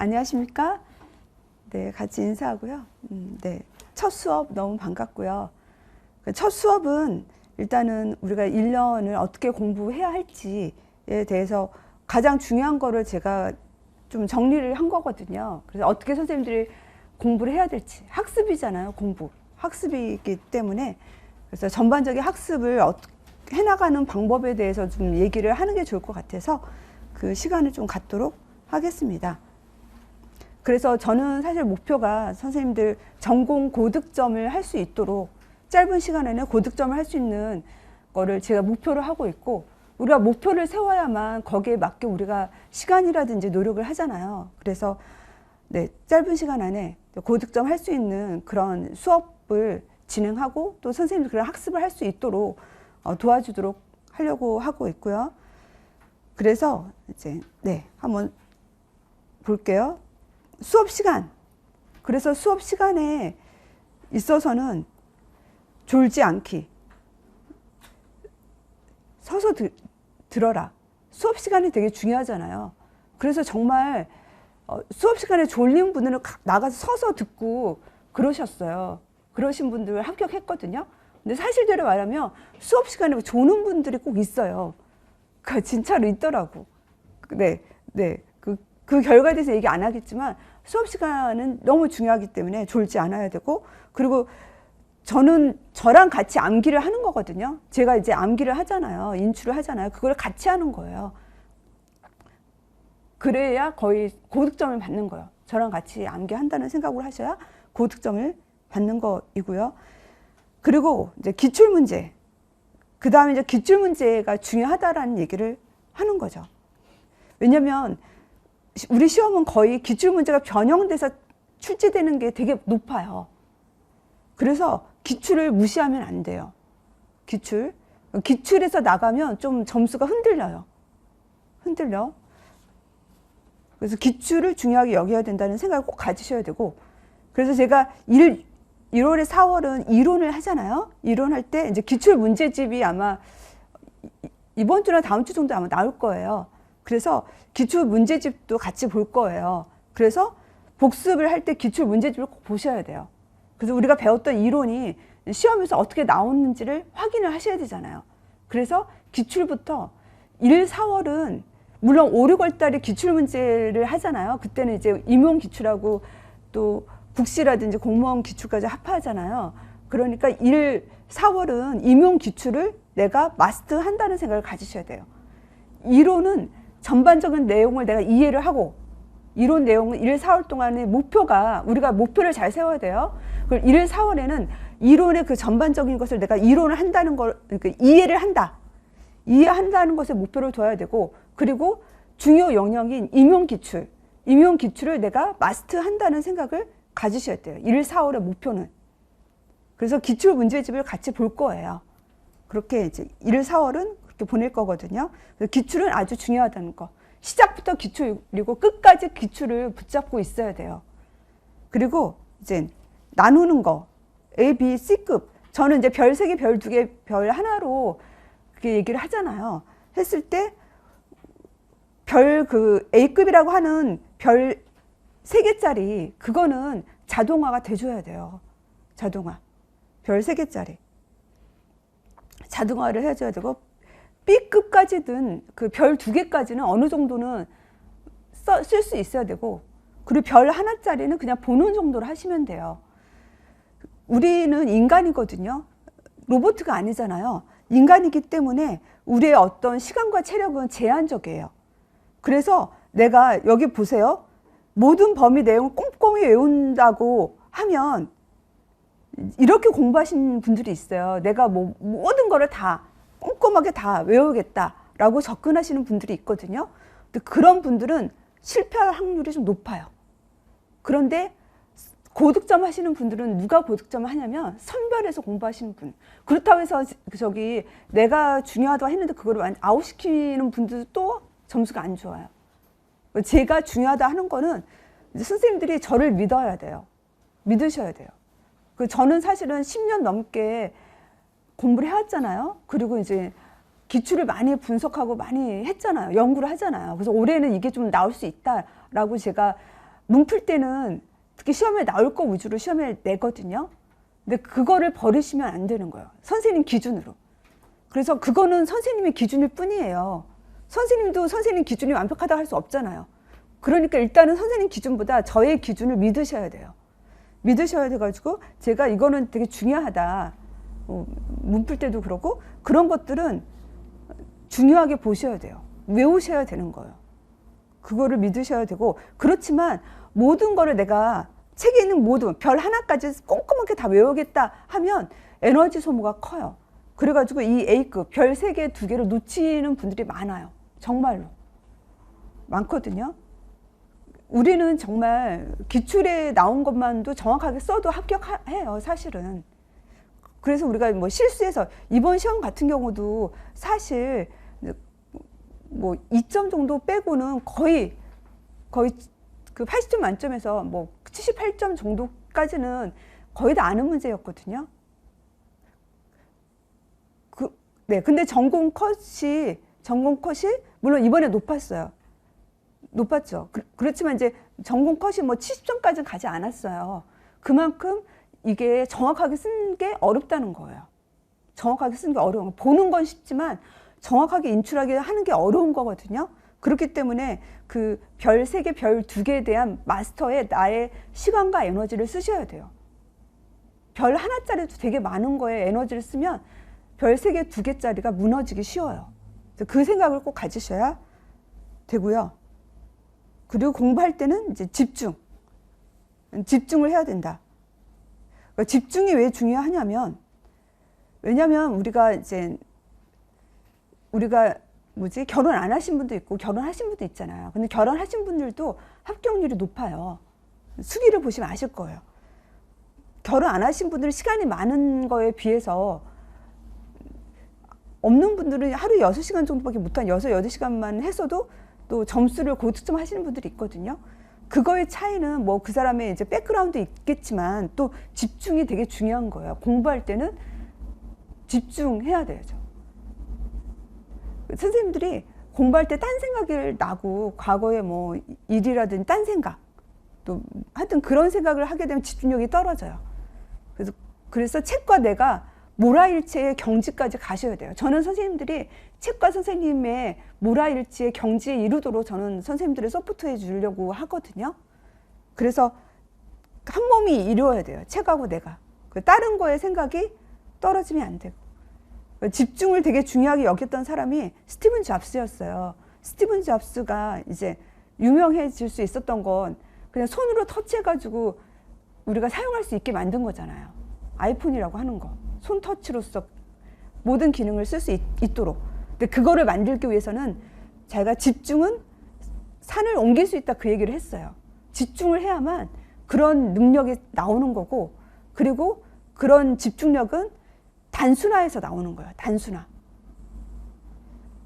안녕하십니까? 네, 같이 인사하고요. 네, 첫 수업 너무 반갑고요. 첫 수업은 일단은 우리가 1년을 어떻게 공부해야 할지에 대해서 가장 중요한 거를 제가 좀 정리를 한 거거든요. 그래서 어떻게 선생님들이 공부를 해야 될지. 학습이잖아요, 공부. 학습이기 때문에. 그래서 전반적인 학습을 해나가는 방법에 대해서 좀 얘기를 하는 게 좋을 것 같아서 그 시간을 좀 갖도록 하겠습니다. 그래서 저는 사실 목표가 선생님들 전공 고득점을 할 수 있도록 짧은 시간에는 고득점을 할 수 있는 거를 제가 목표로 하고 있고, 우리가 목표를 세워야만 거기에 맞게 우리가 시간이라든지 노력을 하잖아요. 그래서 네, 짧은 시간 안에 고득점 할 수 있는 그런 수업을 진행하고 또 선생님들 그런 학습을 할 수 있도록 도와주도록 하려고 하고 있고요. 그래서 이제 네, 한번 볼게요. 수업 시간. 그래서 수업 시간에 있어서는 졸지 않기. 서서 들어라. 수업 시간이 되게 중요하잖아요. 그래서 정말 수업 시간에 졸린 분들은 나가서 서서 듣고 그러셨어요. 그러신 분들 합격했거든요. 근데 사실대로 말하면 수업 시간에 조는 분들이 꼭 있어요. 그 진짜로 있더라고. 네, 네. 그 결과에 대해서 얘기 안 하겠지만 수업 시간은 너무 중요하기 때문에 졸지 않아야 되고, 그리고 저는 저랑 같이 암기를 하는 거거든요. 제가 이제 암기를 하잖아요. 인출을 하잖아요. 그걸 같이 하는 거예요. 그래야 거의 고득점을 받는 거예요. 저랑 같이 암기한다는 생각으로 하셔야 고득점을 받는 거이고요. 그리고 이제 기출문제. 그 다음에 이제 기출문제가 중요하다라는 얘기를 하는 거죠. 왜냐면 우리 시험은 거의 기출문제가 변형돼서 출제되는 게 되게 높아요. 그래서 기출을 무시하면 안 돼요. 기출에서 나가면 좀 점수가 흔들려요. 그래서 기출을 중요하게 여겨야 된다는 생각을 꼭 가지셔야 되고, 그래서 제가 1월에 4월은 이론을 하잖아요. 이론할 때 이제 기출 문제집이 아마 이번 주나 다음 주 정도 아마 나올 거예요. 그래서 기출 문제집도 같이 볼 거예요. 그래서 복습을 할 때 기출 문제집을 꼭 보셔야 돼요. 그래서 우리가 배웠던 이론이 시험에서 어떻게 나오는지를 확인을 하셔야 되잖아요. 그래서 기출부터 1, 4월은 물론 5, 6월 달에 기출 문제를 하잖아요. 그때는 이제 임용 기출하고 또 국시라든지 공무원 기출까지 합하잖아요. 그러니까 1, 4월은 임용 기출을 내가 마스터한다는 생각을 가지셔야 돼요. 이론은 전반적인 내용을 내가 이해를 하고, 이론 내용은 1, 4월 동안의 목표가, 우리가 목표를 잘 세워야 돼요. 그리고 1, 4월에는 이론의 그 전반적인 것을 내가 이론을 한다는 걸, 그러니까 이해한다는 것에 목표를 둬야 되고, 그리고 중요 영역인 임용 기출을 내가 마스터한다는 생각을 가지셔야 돼요. 1, 4월의 목표는. 그래서 기출 문제집을 같이 볼 거예요. 그렇게 이제 1, 4월은 그렇게 보낼 거거든요. 그래서 기출은 아주 중요하다는 거. 시작부터 기출, 그리고 끝까지 기출을 붙잡고 있어야 돼요. 그리고 이제 나누는 거. A, B, C급. 저는 이제 별 3개, 별 2개, 별 하나로 그렇게 얘기를 하잖아요. 했을 때 별 A급이라고 하는 별 3개짜리, 그거는 자동화가 돼줘야 돼요. 자동화. 별 3개짜리. 자동화를 해줘야 되고, B급까지든 그 별 2개까지는 어느 정도는 쓸 수 있어야 되고, 그리고 별 하나짜리는 그냥 보는 정도로 하시면 돼요. 우리는 인간이거든요. 로봇가 아니잖아요. 인간이기 때문에 우리의 어떤 시간과 체력은 제한적이에요. 그래서 내가 여기 보세요. 모든 범위 내용을 꼼꼼히 외운다고 하면 이렇게 공부하신 분들이 있어요. 내가 뭐 모든 거를 다 꼼꼼하게 다 외우겠다라고 접근하시는 분들이 있거든요. 근데 그런 분들은 실패할 확률이 좀 높아요. 그런데 고득점 하시는 분들은 누가 고득점을 하냐면 선별해서 공부하시는 분. 그렇다고 해서 내가 중요하다고 했는데 그거를 아웃시키는 분들도 또 점수가 안 좋아요. 제가 중요하다 하는 거는 선생님들이 저를 믿어야 돼요. 믿으셔야 돼요. 저는 사실은 10년 넘게 공부를 해왔잖아요. 그리고 이제 기출을 많이 분석하고 많이 했잖아요. 연구를 하잖아요. 그래서 올해는 이게 좀 나올 수 있다라고 제가 문풀 때는 특히 시험에 나올 거 위주로 시험에 내거든요. 근데 그거를 버리시면 안 되는 거예요. 선생님 기준으로. 그래서 그거는 선생님의 기준일 뿐이에요. 선생님도 선생님 기준이 완벽하다고 할 수 없잖아요. 그러니까 일단은 선생님 기준보다 저의 기준을 믿으셔야 돼요. 믿으셔야 돼가지고 제가 이거는 되게 중요하다. 문풀 때도 그러고 그런 것들은 중요하게 보셔야 돼요. 외우셔야 되는 거예요. 그거를 믿으셔야 되고 그렇지만 모든 거를 내가 책에 있는 모든 별 하나까지 꼼꼼하게 다 외우겠다 하면 에너지 소모가 커요. 그래가지고 이 A급 별 3개, 2개를 놓치는 분들이 많아요. 정말로 많거든요. 우리는 정말 기출에 나온 것만도 정확하게 써도 합격해요, 사실은. 그래서 우리가 뭐 실수해서 이번 시험 같은 경우도 사실 뭐 2점 정도 빼고는 거의 그 80점 만점에서 뭐 78점 정도까지는 거의 다 아는 문제였거든요. 네, 근데 전공 컷이 물론 이번에 높았어요. 높았죠. 그렇지만 이제 전공 컷이 뭐 70점까지는 가지 않았어요. 그만큼 이게 정확하게 쓴 게 어렵다는 거예요. 정확하게 쓴 게 어려운 거. 보는 건 쉽지만 정확하게 인출하게 하는 게 어려운 거거든요. 그렇기 때문에 그 별 3개, 별 2개에 대한 마스터에 나의 시간과 에너지를 쓰셔야 돼요. 별 하나짜리도 되게 많은 거에 에너지를 쓰면 별 3개, 2개짜리가 무너지기 쉬워요. 그 생각을 꼭 가지셔야 되고요. 그리고 공부할 때는 이제 집중을 해야 된다. 그러니까 집중이 왜 중요하냐면, 왜냐면 우리가 결혼 안 하신 분도 있고 결혼하신 분도 있잖아요. 근데 결혼하신 분들도 합격률이 높아요. 수기를 보시면 아실 거예요. 결혼 안 하신 분들은 시간이 많은 거에 비해서 없는 분들은 하루 6시간 정도밖에 못한 6, 8시간만 했어도 또 점수를 고득점 하시는 분들이 있거든요. 그거의 차이는 뭐 그 사람의 이제 백그라운드 있겠지만 또 집중이 되게 중요한 거예요. 공부할 때는 집중해야 되죠. 선생님들이 공부할 때 딴 생각이 나고 과거에 뭐 일이라든지 딴 생각 또 하여튼 그런 생각을 하게 되면 집중력이 떨어져요. 그래서 책과 내가 모라일체의 경지까지 가셔야 돼요. 저는 선생님들이 책과 선생님의 모라일체의 경지에 이르도록 저는 선생님들을 서포트해 주려고 하거든요. 그래서 한 몸이 이루어야 돼요. 책하고 내가. 다른 거에 생각이 떨어지면 안 되고. 집중을 되게 중요하게 여겼던 사람이 스티븐 잡스였어요. 스티븐 잡스가 이제 유명해질 수 있었던 건 그냥 손으로 터치해가지고 우리가 사용할 수 있게 만든 거잖아요. 아이폰이라고 하는 거. 손 터치로서 모든 기능을 쓸 수 있도록. 근데 그거를 만들기 위해서는 자기가 집중은 산을 옮길 수 있다 그 얘기를 했어요. 집중을 해야만 그런 능력이 나오는 거고, 그리고 그런 집중력은 단순화해서 나오는 거예요. 단순화.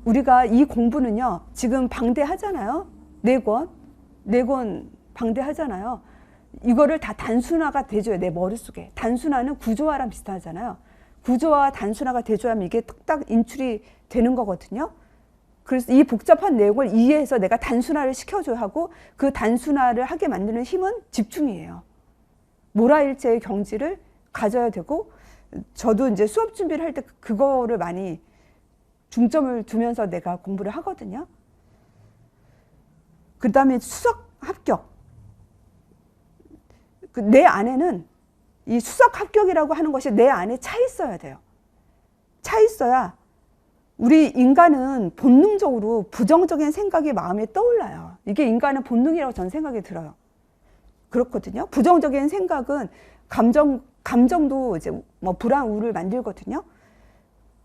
우리가 이 공부는요, 지금 방대하잖아요. 4권 방대하잖아요. 이거를 다 단순화가 돼줘요. 내 머릿속에. 단순화는 구조화랑 비슷하잖아요. 구조화와 단순화가 돼줘야만 이게 딱 인출이 되는 거거든요. 그래서 이 복잡한 내용을 이해해서 내가 단순화를 시켜줘야 하고, 그 단순화를 하게 만드는 힘은 집중이에요. 모라일체의 경지를 가져야 되고, 저도 이제 수업 준비를 할 때 그거를 많이 중점을 두면서 내가 공부를 하거든요. 그 다음에 수석 합격. 내 안에는 이 수석 합격이라고 하는 것이 내 안에 차 있어야 돼요. 차 있어야 우리 인간은 본능적으로 부정적인 생각이 마음에 떠올라요. 이게 인간의 본능이라고 저는 생각이 들어요. 그렇거든요. 부정적인 생각은 감정도 이제 뭐 불안, 우울을 만들거든요.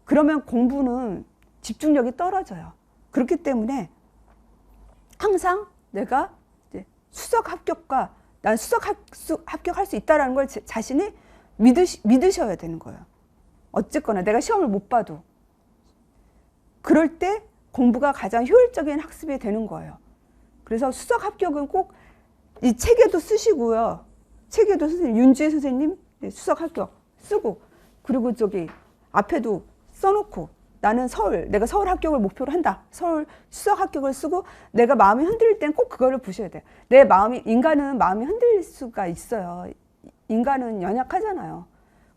그러면 공부는 집중력이 떨어져요. 그렇기 때문에 항상 내가 이제 수석 합격과 난 수석 합격할 수 있다는 걸 자신이 믿으셔야 되는 거예요. 어쨌거나 내가 시험을 못 봐도. 그럴 때 공부가 가장 효율적인 학습이 되는 거예요. 그래서 수석 합격은 꼭 이 책에도 쓰시고요. 책에도 선생님, 윤지혜 선생님 수석 합격 쓰고, 그리고 저기 앞에도 써놓고, 나는 내가 서울 합격을 목표로 한다. 서울 수석 합격을 쓰고 내가 마음이 흔들릴 땐 꼭 그거를 보셔야 돼요. 인간은 마음이 흔들릴 수가 있어요. 인간은 연약하잖아요.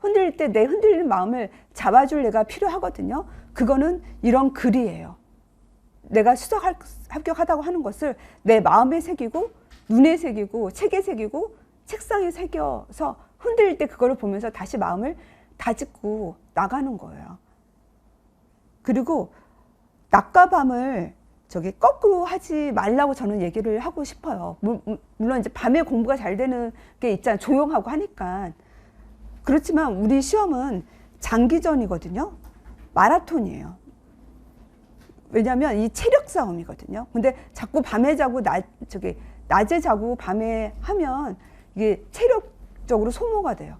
흔들릴 때 내 흔들리는 마음을 잡아줄 애가 필요하거든요. 그거는 이런 글이에요. 내가 수석 합격하다고 하는 것을 내 마음에 새기고 눈에 새기고 책에 새기고 책상에 새겨서 흔들릴 때 그거를 보면서 다시 마음을 다짓고 나가는 거예요. 그리고 낮과 밤을 거꾸로 하지 말라고 저는 얘기를 하고 싶어요. 물론 이제 밤에 공부가 잘 되는 게 있잖아요. 조용하고 하니까. 그렇지만 우리 시험은 장기전이거든요. 마라톤이에요. 왜냐하면 이 체력 싸움이거든요. 근데 자꾸 밤에 자고 낮에 자고 밤에 하면 이게 체력적으로 소모가 돼요.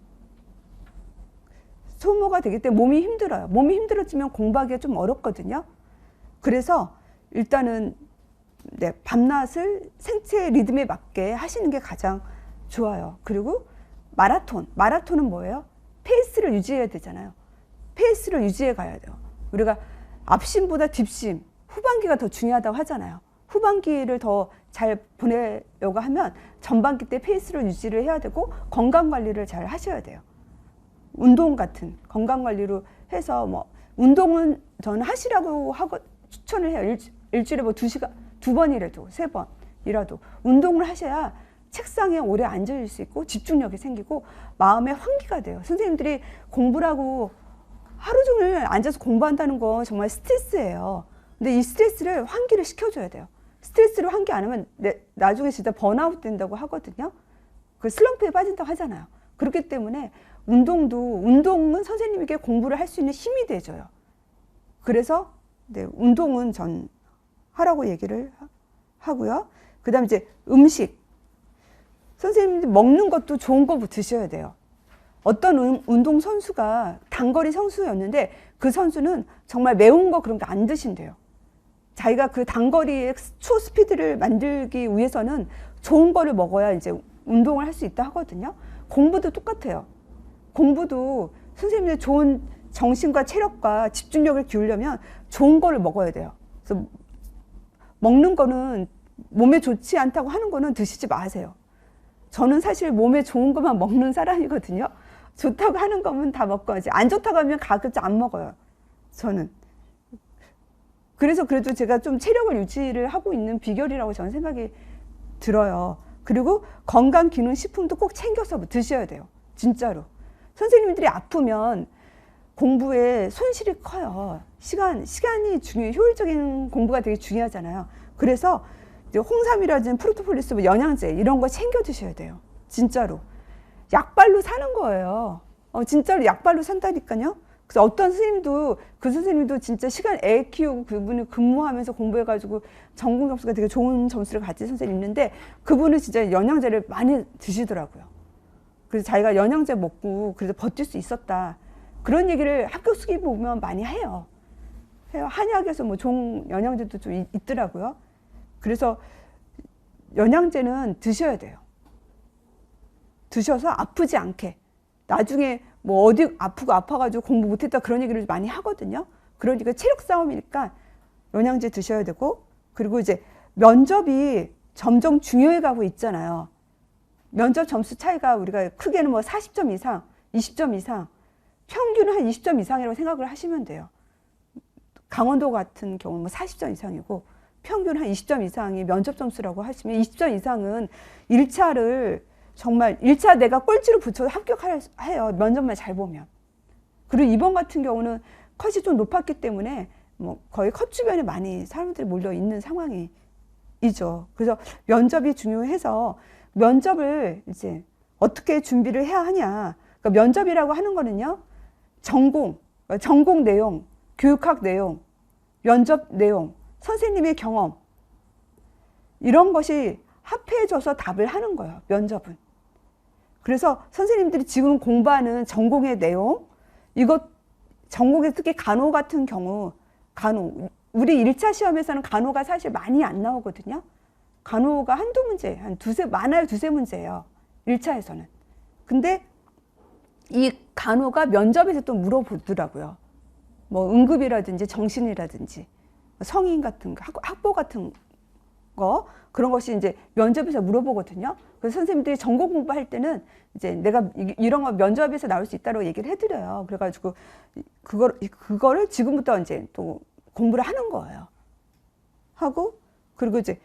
소모가 되기 때문에 몸이 힘들어요. 몸이 힘들어지면 공부하기가 좀 어렵거든요. 그래서 일단은 밤낮을 생체 리듬에 맞게 하시는 게 가장 좋아요. 그리고 마라톤은 뭐예요? 페이스를 유지해야 되잖아요. 페이스를 유지해 가야 돼요. 우리가 앞심보다 뒷심, 후반기가 더 중요하다고 하잖아요. 후반기를 더 잘 보내려고 하면 전반기 때 페이스를 유지를 해야 되고 건강 관리를 잘 하셔야 돼요. 운동 같은 건강 관리로 해서 운동은 저는 하시라고 하고 추천을 해요. 일주일에 2시간, 2번이라도 3번이라도 운동을 하셔야 책상에 오래 앉을 수 있고 집중력이 생기고 마음의 환기가 돼요. 선생님들이 공부를 하고 하루 종일 앉아서 공부한다는 건 정말 스트레스예요. 근데 이 스트레스를 환기를 시켜줘야 돼요. 스트레스를 환기 안 하면 나중에 진짜 번아웃 된다고 하거든요. 그 슬럼프에 빠진다고 하잖아요. 그렇기 때문에 운동은 선생님에게 공부를 할 수 있는 힘이 돼줘요. 그래서 운동은 전 하라고 얘기를 하고요. 그 다음에 이제 음식. 선생님들 먹는 것도 좋은 거 드셔야 돼요. 어떤 운동 선수가 단거리 선수였는데 그 선수는 정말 매운 거 그런 거 안 드신대요. 자기가 그 단거리의 초스피드를 만들기 위해서는 좋은 거를 먹어야 이제 운동을 할 수 있다 하거든요. 공부도 똑같아요. 공부도 선생님의 좋은 정신과 체력과 집중력을 기울려면 좋은 거를 먹어야 돼요. 그래서 먹는 거는 몸에 좋지 않다고 하는 거는 드시지 마세요. 저는 사실 몸에 좋은 것만 먹는 사람이거든요. 좋다고 하는 거면 다 먹고 하지. 안 좋다고 하면 가급적 안 먹어요. 저는. 그래서 그래도 제가 좀 체력을 유지를 하고 있는 비결이라고 저는 생각이 들어요. 그리고 건강기능식품도 꼭 챙겨서 드셔야 돼요. 진짜로. 선생님들이 아프면 공부에 손실이 커요. 시간이 중요해요. 효율적인 공부가 되게 중요하잖아요. 그래서 홍삼이라든지 프로토폴리스, 영양제 이런 거 챙겨 드셔야 돼요. 진짜로. 약발로 사는 거예요. 진짜로 약발로 산다니까요. 그래서 어떤 선생님도 그 선생님도 진짜 애 키우고 그분이 근무하면서 공부해가지고 전공 점수가 되게 좋은 점수를 가진 선생님 있는데 그분은 진짜 영양제를 많이 드시더라고요. 그래서 자기가 영양제 먹고 그래서 버틸 수 있었다. 그런 얘기를 학교 수기 보면 많이 해요. 한약에서 좋은 영양제도 좀 있더라고요. 그래서 영양제는 드셔야 돼요. 드셔서 아프지 않게. 나중에 어디 아파가지고 공부 못했다 그런 얘기를 많이 하거든요. 그러니까 체력 싸움이니까 영양제 드셔야 되고, 그리고 이제 면접이 점점 중요해 가고 있잖아요. 면접 점수 차이가 우리가 크게는 40점 이상, 20점 이상, 평균은 한 20점 이상이라고 생각을 하시면 돼요. 강원도 같은 경우는 40점 이상이고 평균 한 20점 이상이 면접 점수라고 하시면 20점 이상은 1차를 정말 1차 내가 꼴찌로 붙여서 합격해요. 면접만 잘 보면. 그리고 이번 같은 경우는 컷이 좀 높았기 때문에 거의 컷 주변에 많이 사람들이 몰려 있는 상황이죠. 그래서 면접이 중요해서 면접을 이제 어떻게 준비를 해야 하냐. 그러니까 면접이라고 하는 거는요. 전공 내용, 교육학 내용, 면접 내용, 선생님의 경험 이런 것이 합해져서 답을 하는 거예요. 면접은. 그래서 선생님들이 지금 공부하는 전공의 내용, 전공의 특히 간호 같은 경우, 우리 1차 시험에서는 간호가 사실 많이 안 나오거든요. 간호가 한두 문제, 많아요 두세 문제예요. 1차에서는. 근데 이 간호가 면접에서 또 물어보더라고요. 뭐 응급이라든지 정신이라든지 성인 같은 거, 학보 같은 거 그런 것이 이제 면접에서 물어보거든요. 그래서 선생님들이 전공 공부할 때는 이제 내가 이런 거 면접에서 나올 수 있다고 얘기를 해드려요. 그래가지고 그거를 지금부터 이제 또 공부를 하는 거예요. 하고 그리고 이제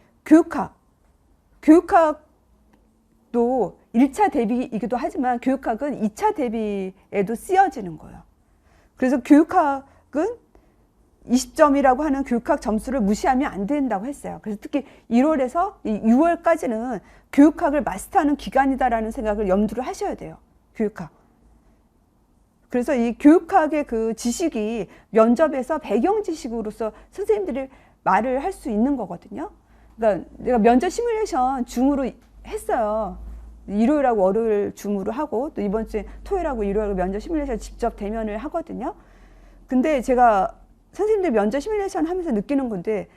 교육학도 1차 대비이기도 하지만 교육학은 2차 대비에도 쓰여지는 거예요. 그래서 교육학은 20점이라고 하는 교육학 점수를 무시하면 안 된다고 했어요. 그래서 특히 1월에서 6월까지는 교육학을 마스터하는 기간이다라는 생각을 염두를 하셔야 돼요. 교육학. 그래서 이 교육학의 그 지식이 면접에서 배경 지식으로서 선생님들이 말을 할 수 있는 거거든요. 그러니까 내가 면접 시뮬레이션 줌으로 했어요. 일요일하고 월요일 줌으로 하고 또 이번 주에 토요일하고 일요일하고 면접 시뮬레이션 직접 대면을 하거든요. 근데 제가 선생님들 면접 시뮬레이션 하면서 느끼는 건데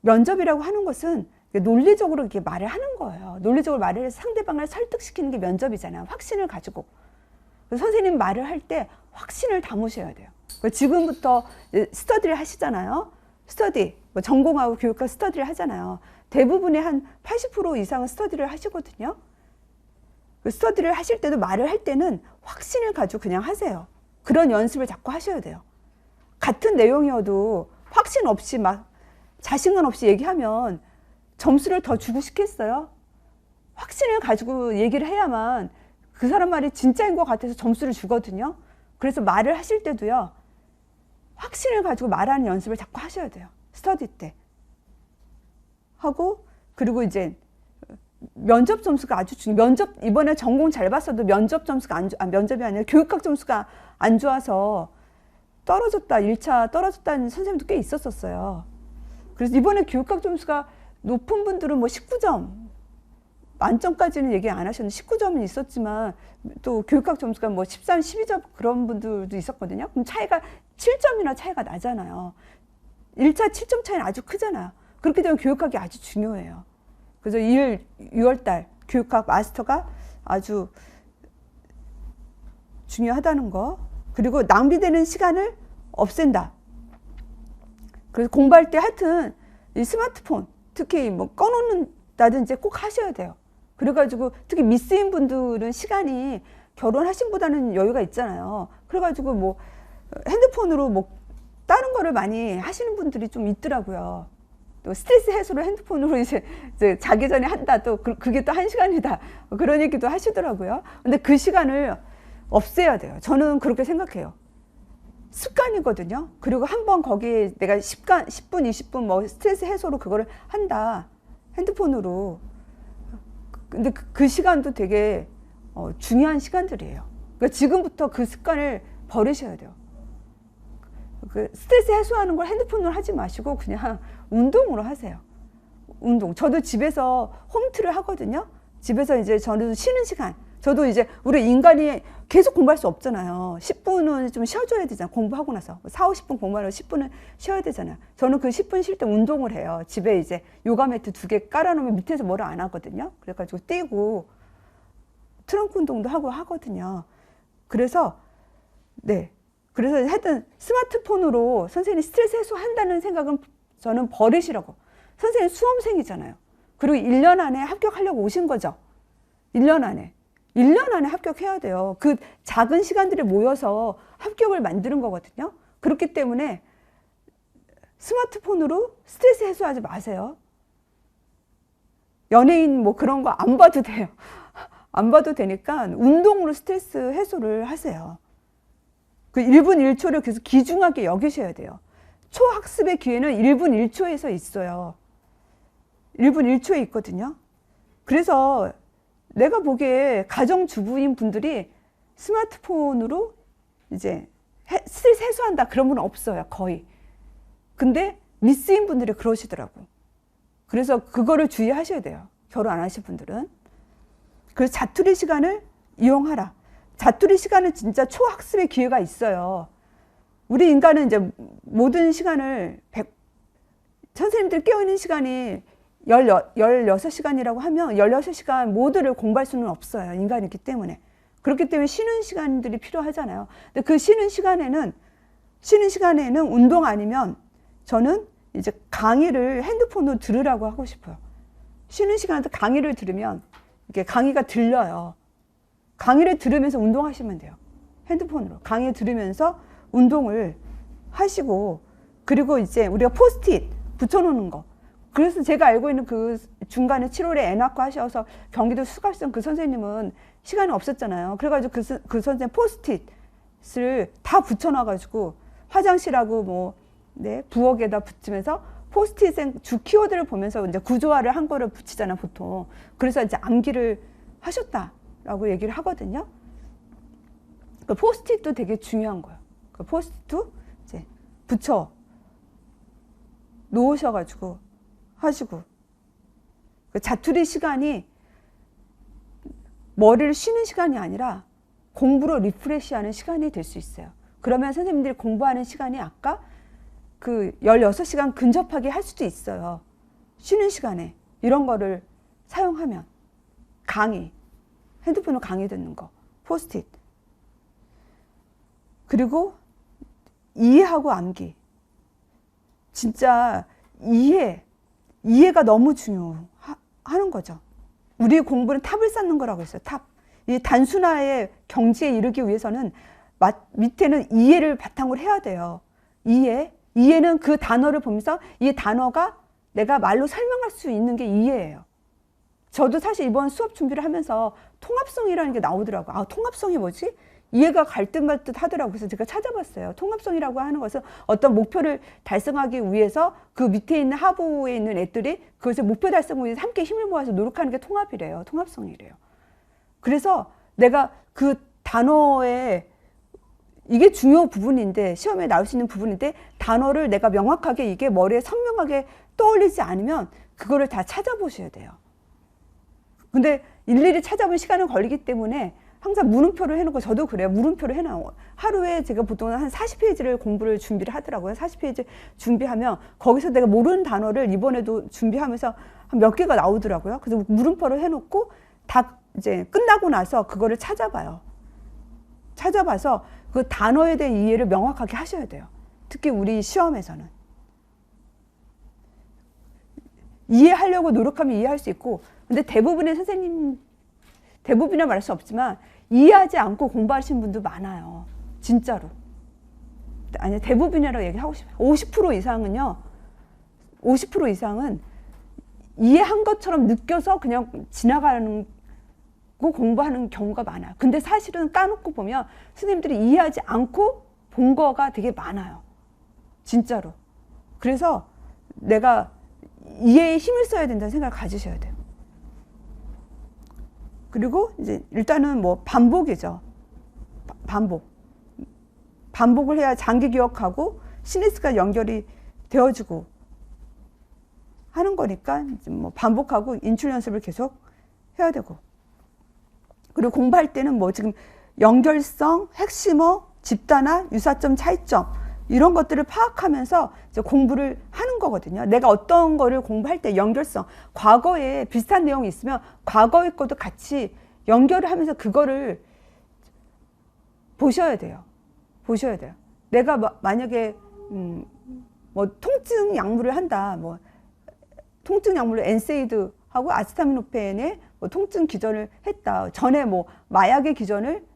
면접이라고 하는 것은 논리적으로 이렇게 말을 하는 거예요. 논리적으로 말을 해서 상대방을 설득시키는 게 면접이잖아요. 확신을 가지고. 그래서 선생님 말을 할 때 확신을 담으셔야 돼요. 지금부터 스터디를 하시잖아요. 스터디, 뭐 전공하고 교육과 스터디를 하잖아요. 대부분의 한 80% 이상은 스터디를 하시거든요. 그 스터디를 하실 때도 말을 할 때는 확신을 가지고 그냥 하세요. 그런 연습을 자꾸 하셔야 돼요. 같은 내용이어도 확신 없이 막 자신감 없이 얘기하면 점수를 더 주고 싶겠어요? 확신을 가지고 얘기를 해야만 그 사람 말이 진짜인 것 같아서 점수를 주거든요. 그래서 말을 하실 때도요. 확신을 가지고 말하는 연습을 자꾸 하셔야 돼요. 스터디 때. 하고 그리고 이제 면접 점수가 아주 면접 이번에 전공 잘 봤어도 면접 점수가 면접이 아니라 교육학 점수가 안 좋아서 떨어졌다 1차 떨어졌다는 선생님도 꽤 있었어요. 그래서 이번에 교육학 점수가 높은 분들은 뭐 19점 만점까지는 얘기 안 하셨는데 19점은 있었지만 또 교육학 점수가 뭐 13, 12점 그런 분들도 있었거든요. 그럼 차이가 7점이나 차이가 나잖아요. 1차 7점 차이는 아주 크잖아요. 그렇게 되면 교육학이 아주 중요해요. 그래서 6월달 교육학 마스터가 아주 중요하다는 거. 그리고 낭비되는 시간을 없앤다. 그래서 공부할 때 하여튼 이 스마트폰 특히 뭐 꺼놓는다든지 꼭 하셔야 돼요. 그래가지고 특히 미스인 분들은 시간이 결혼하신 보다는 여유가 있잖아요. 그래가지고 뭐 핸드폰으로 뭐 다른 거를 많이 하시는 분들이 좀 있더라고요. 또 스트레스 해소를 핸드폰으로 이제 자기 전에 한다. 또 그게 또 1시간이다. 그런 얘기도 하시더라고요. 근데 그 시간을 없애야 돼요. 저는 그렇게 생각해요. 습관이거든요. 그리고 한번 거기에 내가 10분, 20분 뭐 스트레스 해소로 그거를 한다. 핸드폰으로. 근데 그 시간도 되게 중요한 시간들이에요. 그러니까 지금부터 그 습관을 버리셔야 돼요. 그 스트레스 해소하는 걸 핸드폰으로 하지 마시고 그냥 운동으로 하세요. 운동. 저도 집에서 홈트를 하거든요. 집에서 이제 저는 쉬는 시간. 저도 이제 우리 인간이 계속 공부할 수 없잖아요. 10분은 좀 쉬어줘야 되잖아요. 공부하고 나서 4, 50분 공부하려고 10분은 쉬어야 되잖아요. 저는 그 10분 쉴 때 운동을 해요. 집에 이제 요가 매트 2개 깔아놓으면 밑에서 뭐를 안 하거든요. 그래가지고 뛰고 트렁크 운동도 하고 하거든요. 그래서 네. 그래서 하여튼 스마트폰으로 선생님이 스트레스 해소한다는 생각은 저는 버리시라고. 선생님 수험생이잖아요. 그리고 1년 안에 합격하려고 오신 거죠. 1년 안에. 1년 안에 합격해야 돼요. 그 작은 시간들이 모여서 합격을 만드는 거거든요. 그렇기 때문에 스마트폰으로 스트레스 해소하지 마세요. 연예인 뭐 그런 거 안 봐도 돼요. 안 봐도 되니까 운동으로 스트레스 해소를 하세요. 그 1분 1초를 계속 귀중하게 여기셔야 돼요. 초학습의 기회는 1분 1초에서 있어요. 1분 1초에 있거든요. 그래서 내가 보기에 가정주부인 분들이 스마트폰으로 이제 스트레스 해소한다 그런 분은 없어요. 거의. 근데 미스인 분들이 그러시더라고. 그래서 그거를 주의하셔야 돼요. 결혼 안 하신 분들은. 그래서 자투리 시간을 이용하라. 자투리 시간은 진짜 초학습의 기회가 있어요. 우리 인간은 이제 모든 시간을 선생님들 깨어있는 시간이 16시간이라고 하면 16시간 모두를 공부할 수는 없어요. 인간이기 때문에. 그렇기 때문에 쉬는 시간들이 필요하잖아요. 근데 그 쉬는 시간에는 쉬는 시간에는 운동 아니면 저는 이제 강의를 핸드폰으로 들으라고 하고 싶어요. 쉬는 시간에도 강의를 들으면 이게 강의가 들려요. 강의를 들으면서 운동하시면 돼요. 핸드폰으로 강의 들으면서 운동을 하시고, 그리고 이제 우리가 포스트잇 붙여놓는 거. 그래서 제가 알고 있는 그 중간에 7월에 애낙과 하셔서 경기도 수갑선 그 선생님은 시간이 없었잖아요. 그래가지고 그 선생님 포스트잇을 다 붙여놔가지고 화장실하고 뭐, 네, 부엌에다 붙이면서 포스트잇 주 키워드를 보면서 이제 구조화를 한 거를 붙이잖아, 보통. 그래서 이제 암기를 하셨다라고 얘기를 하거든요. 그 포스트잇도 되게 중요한 거예요. 그 포스트잇도 이제 붙여 놓으셔가지고 하시고, 그 자투리 시간이 머리를 쉬는 시간이 아니라 공부로 리프레시하는 시간이 될 수 있어요. 그러면 선생님들이 공부하는 시간이 아까 그 16시간 근접하게 할 수도 있어요. 쉬는 시간에 이런 거를 사용하면. 강의, 핸드폰으로 강의 듣는 거, 포스트잇. 그리고 이해하고 암기. 진짜 이해가 너무 중요하는 거죠. 우리 공부는 탑을 쌓는 거라고 했어요. 탑. 이 단순화의 경지에 이르기 위해서는 밑에는 이해를 바탕으로 해야 돼요. 이해는 그 단어를 보면서 이 단어가 내가 말로 설명할 수 있는 게 이해예요. 저도 사실 이번 수업 준비를 하면서 통합성이라는 게 나오더라고요. 아, 통합성이 뭐지? 이해가 갈듯말듯 하더라고요. 그래서 제가 찾아봤어요. 통합성이라고 하는 것은 어떤 목표를 달성하기 위해서 그 밑에 있는 하부에 있는 애들이 그것을 목표 달성을 위해서 함께 힘을 모아서 노력하는 게 통합이래요. 통합성이래요. 그래서 내가 그 단어에 이게 중요 부분인데, 시험에 나올 수 있는 부분인데, 단어를 내가 명확하게 이게 머리에 선명하게 떠올리지 않으면 그거를 다 찾아보셔야 돼요. 근데 일일이 찾아보면 시간은 걸리기 때문에 항상 물음표를 해놓고, 저도 그래요. 물음표를 해놔요. 하루에 제가 보통 한 40페이지를 공부를 준비를 하더라고요. 40페이지 준비하면 거기서 내가 모르는 단어를 이번에도 준비하면서 한 몇 개가 나오더라고요. 그래서 물음표를 해놓고 다 이제 끝나고 나서 그거를 찾아봐요. 찾아봐서 그 단어에 대한 이해를 명확하게 하셔야 돼요. 특히 우리 시험에서는. 이해하려고 노력하면 이해할 수 있고, 근데 대부분의 선생님, 대부분이라 말할 수 없지만 이해하지 않고 공부하시는 분도 많아요. 진짜로. 아니, 대부분이라고 얘기하고 싶어요. 50% 이상은요. 50% 이상은 이해한 것처럼 느껴서 그냥 지나가는 거 공부하는 경우가 많아요. 근데 사실은 까놓고 보면 선생님들이 이해하지 않고 본 거가 되게 많아요. 진짜로. 그래서 내가 이해에 힘을 써야 된다는 생각을 가지셔야 돼요. 그리고 이제 일단은 뭐 반복이죠. 반복을 해야 장기 기억하고 시내스가 연결이 되어지고 하는 거니까 이제 뭐 반복하고 인출 연습을 계속 해야 되고. 그리고 공부할 때는 뭐 지금 연결성, 핵심어, 집단화, 유사점, 차이점 이런 것들을 파악하면서 이제 공부를 하는 거거든요. 내가 어떤 거를 공부할 때 연결성, 과거에 비슷한 내용이 있으면 과거의 것도 같이 연결을 하면서 그거를 보셔야 돼요. 보셔야 돼요. 내가 만약에 뭐 통증 약물을 한다. 뭐 통증 약물로 엔세이드하고 아스타미노펜의 뭐 통증 기전을 했다. 전에 뭐 마약의 기전을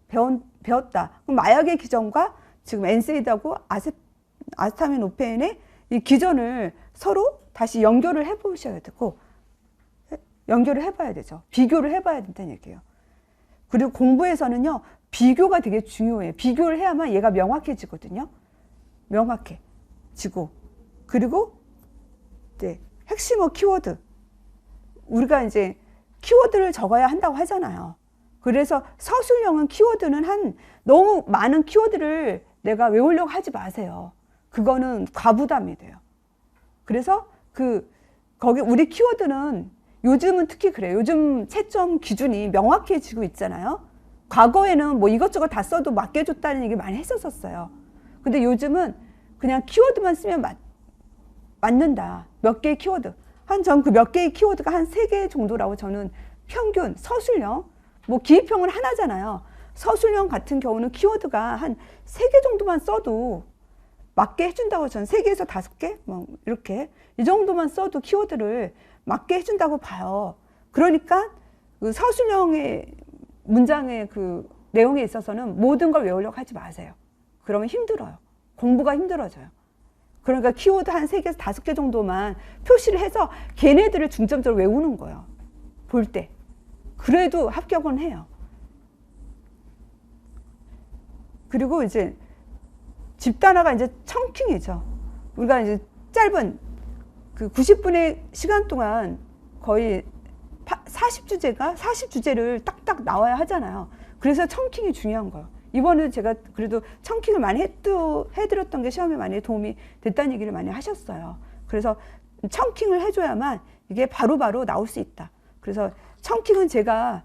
배웠다. 그럼 마약의 기전과 지금 엔세이드하고 아스타미노펜의 이 기전을 서로 다시 연결을 해보셔야 되고, 연결을 해봐야 되죠. 비교를 해봐야 된다는 얘기예요. 그리고 공부에서는요, 비교가 되게 중요해요. 비교를 해야만 얘가 명확해지거든요. 명확해지고. 그리고 이제 핵심어 키워드. 우리가 이제 키워드를 적어야 한다고 하잖아요. 그래서 서술형은 키워드는 너무 많은 키워드를 내가 외우려고 하지 마세요. 그거는 과부담이 돼요. 그래서 거기 우리 키워드는 요즘은 특히 그래요. 요즘 채점 기준이 명확해지고 있잖아요. 과거에는 뭐 이것저것 다 써도 맡겨줬다는 얘기 많이 했었어요. 근데 요즘은 그냥 키워드만 쓰면 맞는다. 몇 개의 키워드. 전 그 몇 개의 키워드가 한 3개 정도라고 저는 평균, 서술형, 뭐 기입형은 하나잖아요. 서술형 같은 경우는 키워드가 한 3개 정도만 써도 맞게 해준다고 저는 3개에서 5개? 뭐, 이렇게. 이 정도만 써도 키워드를 맞게 해준다고 봐요. 그러니까 그 서술형의 문장의 그 내용에 있어서는 모든 걸 외우려고 하지 마세요. 그러면 힘들어요. 공부가 힘들어져요. 그러니까 키워드 한 3개에서 5개 정도만 표시를 해서 걔네들을 중점적으로 외우는 거예요. 볼 때. 그래도 합격은 해요. 그리고 이제 집단화가 이제 청킹이죠. 우리가 이제 짧은 그 90분의 시간 동안 거의 40주제를 딱딱 나와야 하잖아요. 그래서 청킹이 중요한 거예요. 이번에도 제가 그래도 청킹을 많이 해드렸던 게 시험에 많이 도움이 됐다는 얘기를 많이 하셨어요. 그래서 청킹을 해줘야만 이게 바로바로 나올 수 있다. 그래서 청킹은 제가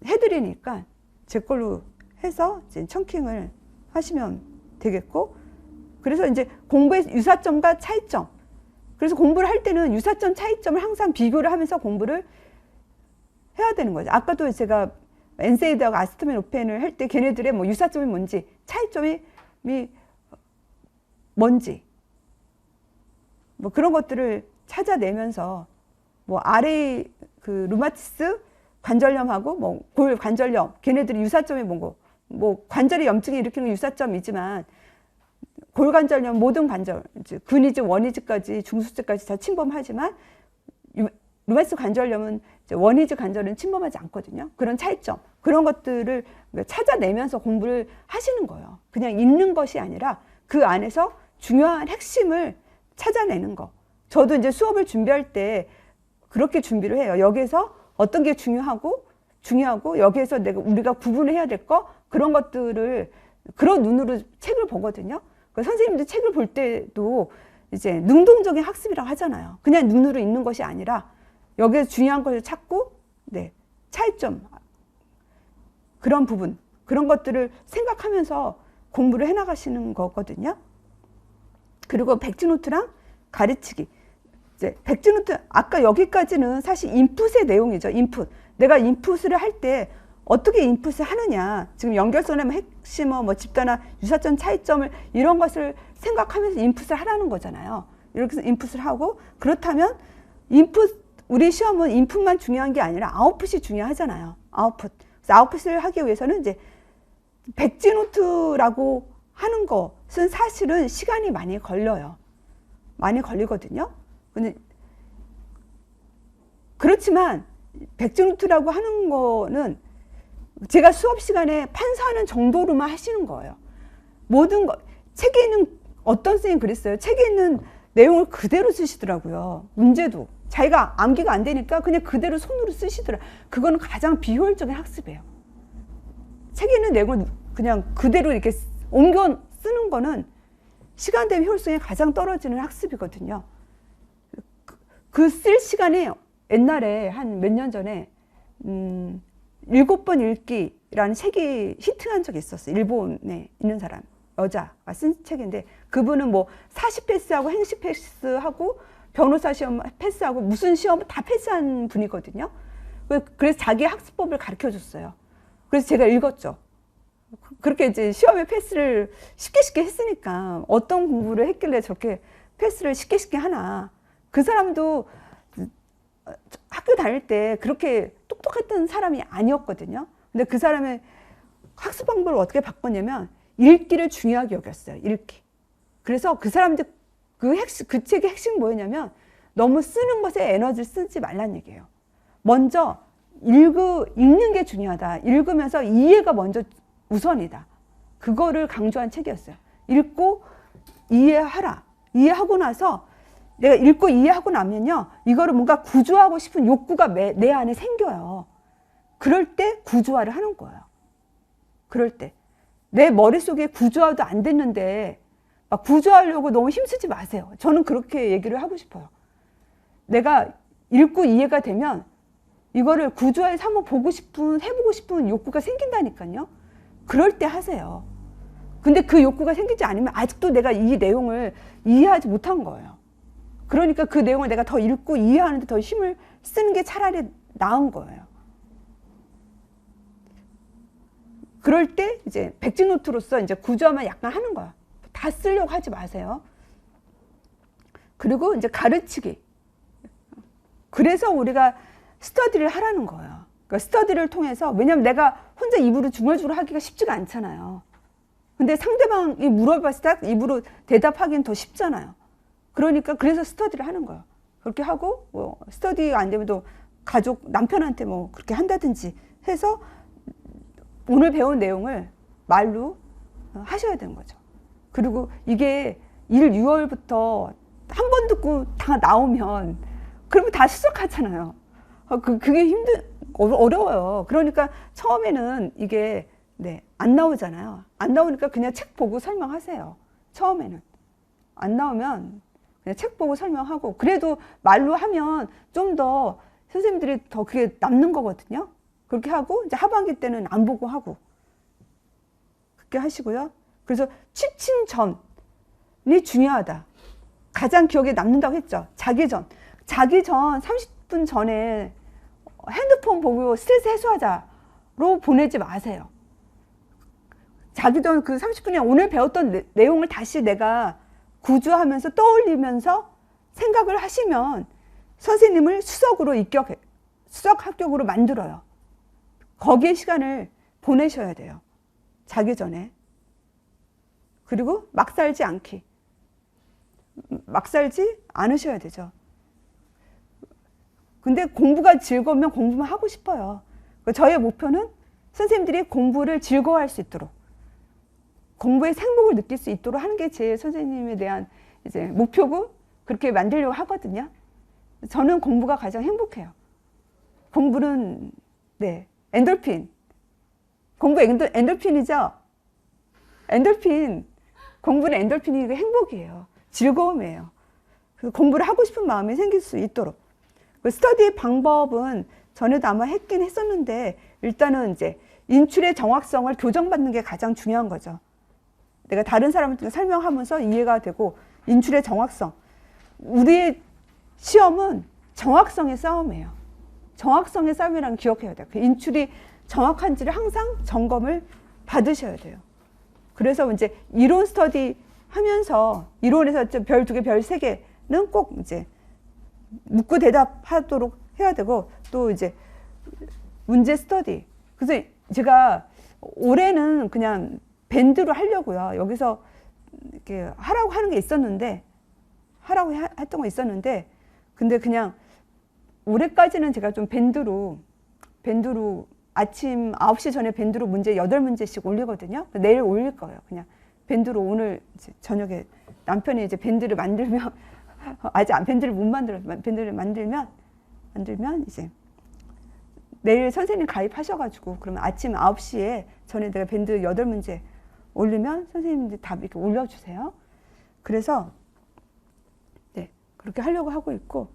해드리니까 제 걸로 해서 이제 청킹을 하시면 되겠고, 그래서 이제 공부의 유사점과 차이점. 그래서 공부를 할 때는 유사점, 차이점을 항상 비교를 하면서 공부를 해야 되는 거죠. 아까도 제가 엔세이드하고 아스타미노펜을 할 때 걔네들의 뭐 유사점이 뭔지, 차이점이 뭔지, 뭐 그런 것들을 찾아내면서 뭐 RA 그 루마티스 관절염하고 뭐 골 관절염, 걔네들이 유사점이 뭐고, 뭐 관절의 염증이 일으키는 유사점이지만 골관절염 모든 관절, 근이즈, 원이즈까지 중수즈까지 다 침범하지만 루마티스 관절염은 원이즈 관절은 침범하지 않거든요. 그런 차이점, 그런 것들을 찾아내면서 공부를 하시는 거예요. 그냥 읽는 것이 아니라 그 안에서 중요한 핵심을 찾아내는 거. 저도 이제 수업을 준비할 때 그렇게 준비를 해요. 여기에서 어떤 게 중요하고 여기에서 우리가 구분해야 될 거, 그런 것들을 그런 눈으로 책을 보거든요. 선생님들 책을 볼 때도 이제 능동적인 학습이라고 하잖아요. 그냥 눈으로 읽는 것이 아니라 여기에서 중요한 것을 찾고, 네, 차이점, 그런 부분, 그런 것들을 생각하면서 공부를 해나가시는 거거든요. 그리고 백지노트랑 가르치기. 이제 백지노트, 아까 여기까지는 사실 인풋의 내용이죠. 인풋. 내가 인풋을 할 때 어떻게 인풋을 하느냐. 지금 연결선의 핵심어, 뭐 집단화, 유사점, 차이점을 이런 것을 생각하면서 인풋을 하라는 거잖아요. 이렇게 해서 인풋을 하고, 그렇다면 인풋, 우리 시험은 인풋만 중요한 게 아니라 아웃풋이 중요하잖아요. 아웃풋. 그래서 아웃풋을 하기 위해서는 이제 백지노트라고 하는 것은 사실은 시간이 많이 걸려요. 많이 걸리거든요. 근데 그렇지만 백지노트라고 하는 거는 제가 수업 시간에 판사하는 정도로만 하시는 거예요. 모든 거, 책에 있는, 어떤 선생님이 그랬어요. 책에 있는 내용을 그대로 쓰시더라고요. 문제도. 자기가 암기가 안 되니까 그냥 그대로 손으로 쓰시더라. 그거는 가장 비효율적인 학습이에요. 책에 있는 내용을 그냥 그대로 이렇게 옮겨 쓰는 거는 시간 대비 효율성이 가장 떨어지는 학습이거든요. 그 쓸 시간에 옛날에 한 몇 년 전에 7번 읽기라는 책이 히트한 적이 있었어요. 일본에 있는 사람, 여자가 쓴 책인데, 그분은 뭐 40패스하고 행시 패스하고 변호사 시험 패스하고 무슨 시험 다 패스한 분이거든요. 그래서 자기 학습법을 가르쳐 줬어요. 그래서 제가 읽었죠. 그렇게 이제 시험에 패스를 쉽게 했으니까 어떤 공부를 했길래 저렇게 패스를 쉽게 하나. 그 사람도 학교 다닐 때 그렇게 똑똑했던 사람이 아니었거든요. 근데 그 사람의 학습 방법을 어떻게 바꿨냐면 읽기를 중요하게 여겼어요. 읽기. 그래서 그 사람들 그 책의 핵심이 뭐였냐면 너무 쓰는 것에 에너지를 쓰지 말란 얘기예요. 먼저 읽는 게 중요하다. 읽으면서 이해가 먼저 우선이다. 그거를 강조한 책이었어요. 읽고 이해하라. 이해하고 나서 내가 읽고 이해하고 나면요, 이거를 뭔가 구조하고 싶은 욕구가 내 안에 생겨요. 그럴 때 구조화를 하는 거예요. 그럴 때 내 머릿속에 구조화도 안 됐는데 막 구조하려고 너무 힘쓰지 마세요. 저는 그렇게 얘기를 하고 싶어요. 내가 읽고 이해가 되면 이거를 구조화해서 한번 해보고 싶은 욕구가 생긴다니까요. 그럴 때 하세요. 근데 그 욕구가 생기지 않으면 아직도 내가 이 내용을 이해하지 못한 거예요. 그러니까 그 내용을 내가 더 읽고 이해하는데 더 힘을 쓰는 게 차라리 나은 거예요. 그럴 때 이제 백지노트로서 이제 구조화만 약간 하는 거야. 다 쓰려고 하지 마세요. 그리고 이제 가르치기. 그래서 우리가 스터디를 하라는 거예요. 그러니까 스터디를 통해서, 왜냐면 내가 혼자 입으로 중얼중얼 하기가 쉽지가 않잖아요. 근데 상대방이 물어봤을 때 입으로 대답하기는 더 쉽잖아요. 그러니까 그래서 스터디를 하는 거예요. 그렇게 하고 뭐 스터디가 안 되면 또 가족 남편한테 뭐 그렇게 한다든지 해서 오늘 배운 내용을 말로 하셔야 되는 거죠. 그리고 이게 1, 6월부터 한 번 듣고 다 나오면 그러면 다 수석하잖아요. 그게 어려워요. 그러니까 처음에는 이게 안 나오잖아요. 안 나오니까 그냥 책 보고 설명하세요. 처음에는. 안 나오면 그냥 책 보고 설명하고, 그래도 말로 하면 좀 더 선생님들이 더 그게 남는 거거든요. 그렇게 하고 이제 하반기 때는 안 보고 하고 그렇게 하시고요. 그래서 취침 전이 중요하다. 가장 기억에 남는다고 했죠. 자기 전 30분 전에 핸드폰 보고 스트레스 해소하자로 보내지 마세요. 자기 전 그 30분에 오늘 배웠던 내용을 다시 내가 구조하면서 떠올리면서 생각을 하시면 선생님을 수석 합격으로 만들어요. 거기에 시간을 보내셔야 돼요. 자기 전에. 그리고 막 살지 않기. 막 살지 않으셔야 되죠. 근데 공부가 즐거우면 공부만 하고 싶어요. 저의 목표는 선생님들이 공부를 즐거워할 수 있도록, 공부의 행복을 느낄 수 있도록 하는 게 제 선생님에 대한 이제 목표고, 그렇게 만들려고 하거든요. 저는 공부가 가장 행복해요. 공부는 엔돌핀. 공부 엔돌핀이죠. 엔돌핀. 공부는 엔돌핀이고 행복이에요. 즐거움이에요. 그래서 공부를 하고 싶은 마음이 생길 수 있도록. 스터디 방법은 전에도 아마 했긴 했었는데, 일단은 이제 인출의 정확성을 교정받는 게 가장 중요한 거죠. 내가 다른 사람한테 설명하면서 이해가 되고, 인출의 정확성. 우리의 시험은 정확성의 싸움이에요. 정확성의 싸움이라는 걸 기억해야 돼요. 그 인출이 정확한지를 항상 점검을 받으셔야 돼요. 그래서 이제 이론 스터디 하면서, 이론에서 별 2개, 별 3개는 꼭 이제 묻고 대답하도록 해야 되고, 또 이제 문제 스터디. 그래서 제가 올해는 그냥 밴드로 하려고요. 여기서 이렇게 하라고 하는 게 있었는데, 하라고 했던 거 있었는데, 근데 그냥 올해까지는 제가 좀 밴드로 아침 9시 전에 밴드로 문제 8문제씩 올리거든요. 내일 올릴 거예요. 그냥 밴드로 오늘 이제 저녁에 남편이 이제 밴드를 만들면 아직 밴드를 못 만들어요. 밴드를 만들면 이제 내일 선생님 가입하셔가지고, 그러면 아침 9시에 전에 내가 밴드 8문제 올리면 선생님들 다 이렇게 올려주세요. 그래서 그렇게 하려고 하고 있고,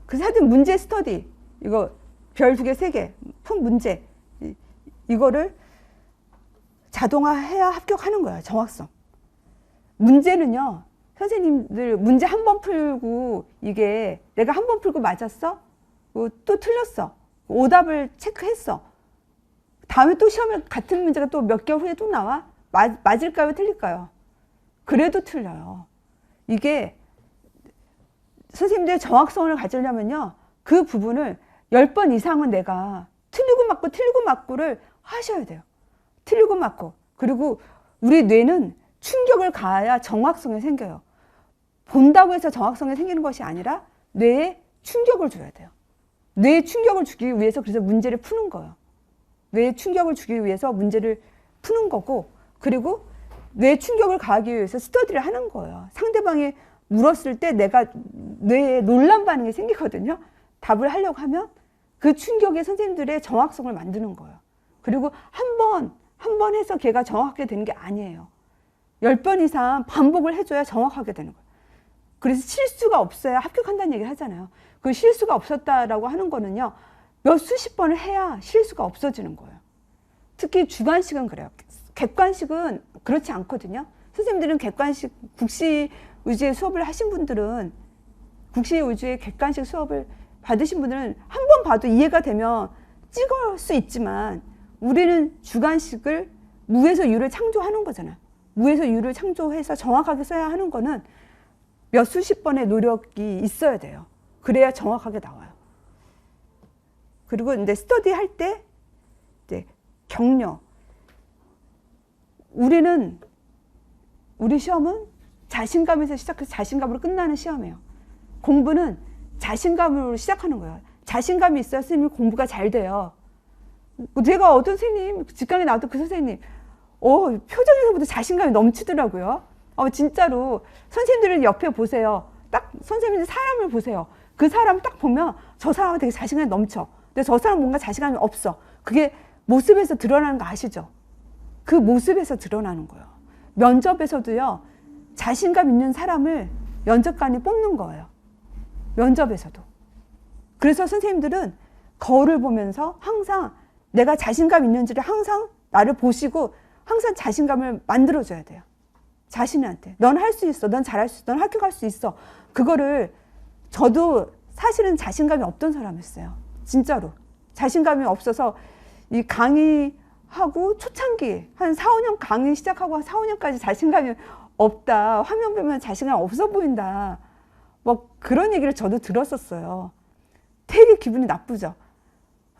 그래서 하여튼 문제 스터디, 이거 별 2개, 3개, 푼 문제, 이거를 자동화해야 합격하는 거예요. 정확성. 문제는요, 선생님들 문제 한 번 풀고, 이게 내가 한 번 풀고 맞았어? 또 틀렸어. 오답을 체크했어. 다음에 또 시험에 같은 문제가 또 몇 개월 후에 또 나와? 맞을까요? 틀릴까요? 그래도 틀려요. 이게 선생님들의 정확성을 가지려면요, 그 부분을 10번 이상은 내가 틀리고 맞고를 하셔야 돼요. 틀리고 맞고. 그리고 우리 뇌는 충격을 가해야 정확성이 생겨요. 본다고 해서 정확성이 생기는 것이 아니라 뇌에 충격을 줘야 돼요. 뇌에 충격을 주기 위해서 그래서 문제를 푸는 거예요. 뇌에 충격을 주기 위해서 문제를 푸는 거고, 그리고 뇌에 충격을 가하기 위해서 스터디를 하는 거예요. 상대방이 물었을 때 내가 뇌에 놀란 반응이 생기거든요. 답을 하려고 하면 그 충격에 선생님들의 정확성을 만드는 거예요. 그리고 한 번 해서 걔가 정확하게 되는 게 아니에요. 10번 이상 반복을 해줘야 정확하게 되는 거예요. 그래서 실수가 없어야 합격한다는 얘기를 하잖아요. 그 실수가 없었다라고 하는 거는요, 몇 수십 번을 해야 실수가 없어지는 거예요. 특히 주관식은 그래요. 객관식은 그렇지 않거든요. 선생님들은 객관식, 국시 위주의 수업을 하신 분들은, 국시 위주의 객관식 수업을 받으신 분들은 한 번 봐도 이해가 되면 찍을 수 있지만, 우리는 주관식을 무에서 유를 창조하는 거잖아요. 무에서 유를 창조해서 정확하게 써야 하는 거는 몇 수십 번의 노력이 있어야 돼요. 그래야 정확하게 나와요. 그리고 이제 스터디 할 때 이제 격려. 우리 시험은 자신감에서 시작해서 자신감으로 끝나는 시험이에요. 공부는 자신감으로 시작하는 거예요. 자신감이 있어야 선생님이 공부가 잘 돼요. 제가 어떤 선생님, 직강에 나왔던 그 선생님, 표정에서부터 자신감이 넘치더라고요. 진짜로. 선생님들은 옆에 보세요. 딱 선생님들 사람을 보세요. 그 사람 딱 보면 저 사람은 되게 자신감이 넘쳐. 근데 저 사람은 뭔가 자신감이 없어. 그게 모습에서 드러나는 거 아시죠? 그 모습에서 드러나는 거예요. 면접에서도요, 자신감 있는 사람을 면접관이 뽑는 거예요. 면접에서도. 그래서 선생님들은 거울을 보면서 항상 내가 자신감 있는지를 항상 나를 보시고 항상 자신감을 만들어줘야 돼요. 자신한테. 넌 할 수 있어. 넌 잘할 수 있어. 넌 학교 갈 수 있어. 그거를 저도 사실은 자신감이 없던 사람이었어요. 진짜로. 자신감이 없어서 이 강의하고 초창기 한 4, 5년 강의 시작하고 한 4, 5년까지 자신감이 없다. 화면 보면 자신감 없어 보인다. 뭐 그런 얘기를 저도 들었었어요. 되게 기분이 나쁘죠.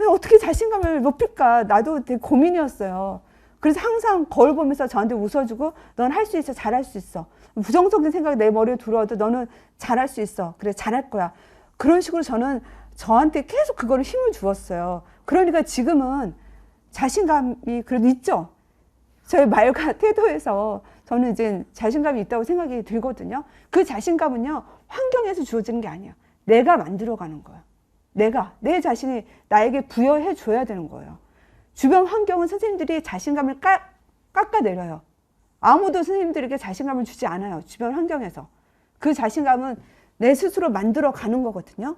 어떻게 자신감을 높일까? 나도 되게 고민이었어요. 그래서 항상 거울 보면서 저한테 웃어주고 넌 할 수 있어. 잘할 수 있어. 부정적인 생각이 내 머리에 들어와도 너는 잘할 수 있어. 그래 잘할 거야. 그런 식으로 저는 저한테 계속 그거를 힘을 주었어요. 그러니까 지금은 자신감이 그래도 있죠. 저의 말과 태도에서 저는 이제 자신감이 있다고 생각이 들거든요. 그 자신감은요, 환경에서 주어지는 게 아니에요. 내가 만들어가는 거예요. 내 자신이 나에게 부여해 줘야 되는 거예요. 주변 환경은 선생님들이 자신감을 깎아내려요. 아무도 선생님들에게 자신감을 주지 않아요. 주변 환경에서. 그 자신감은 내 스스로 만들어 가는 거거든요.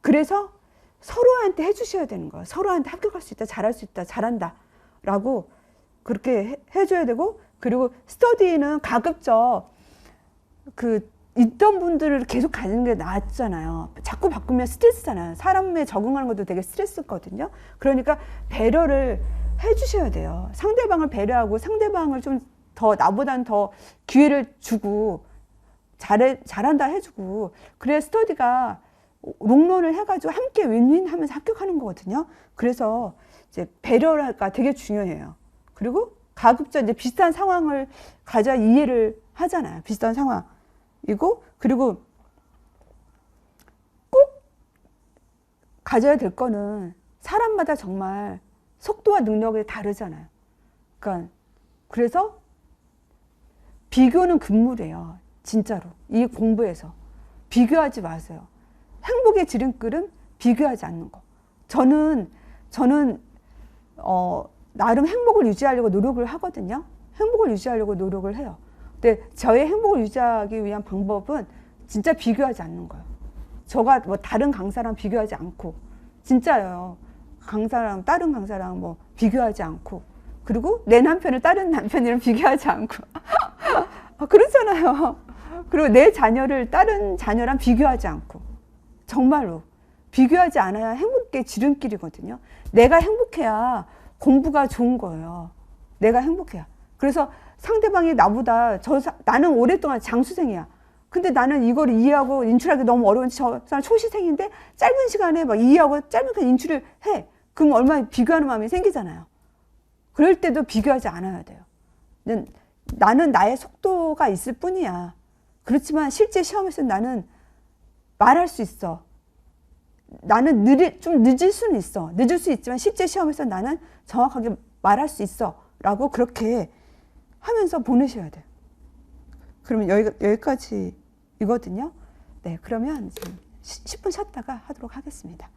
그래서 서로한테 해주셔야 되는 거예요. 서로한테 합격할 수 있다, 잘할 수 있다, 잘한다 라고 그렇게 해줘야 되고, 그리고 스터디는 가급적 있던 분들을 계속 가는 게 낫잖아요. 자꾸 바꾸면 스트레스잖아요. 사람에 적응하는 것도 되게 스트레스거든요. 그러니까 배려를 해주셔야 돼요. 상대방을 배려하고 상대방을 좀 더 나보다는 더 기회를 주고 잘한다 해주고, 그래야 스터디가 롱런을 해가지고 함께 윈윈 하면서 합격하는 거거든요. 그래서 이제 배려가 되게 중요해요. 그리고 가급적 이제 비슷한 상황을 가져야 이해를 하잖아요. 비슷한 상황이고, 그리고 꼭 가져야 될 거는 사람마다 정말 속도와 능력이 다르잖아요. 그러니까 그래서 비교는 금물이에요. 진짜로. 이 공부에서 비교하지 마세요. 행복의 지름길은 비교하지 않는 거. 저는 나름 행복을 유지하려고 노력을 하거든요. 행복을 유지하려고 노력을 해요. 근데 저의 행복을 유지하기 위한 방법은 진짜 비교하지 않는 거예요. 저가 뭐 다른 강사랑 비교하지 않고, 진짜요. 다른 강사랑 뭐 비교하지 않고, 그리고 내 남편을 다른 남편이랑 비교하지 않고. 그렇잖아요. 그리고 내 자녀를 다른 자녀랑 비교하지 않고. 정말로. 비교하지 않아야 행복의 지름길이거든요. 내가 행복해야 공부가 좋은 거예요. 내가 행복해야. 그래서 상대방이 나보다 나는 오랫동안 장수생이야. 근데 나는 이걸 이해하고 인출하기 너무 어려운지 저 사람 초시생인데 짧은 시간에 막 이해하고 짧은 시간에 인출을 해. 그럼 얼마나 비교하는 마음이 생기잖아요. 그럴 때도 비교하지 않아야 돼요. 나는 나의 속도가 있을 뿐이야. 그렇지만 실제 시험에서 나는 말할 수 있어. 나는 좀 늦을 수는 있어. 늦을 수 있지만 실제 시험에서 나는 정확하게 말할 수 있어. 라고 그렇게 하면서 보내셔야 돼요. 그러면 여기까지이거든요. 네, 그러면 10분 쉬었다가 하도록 하겠습니다.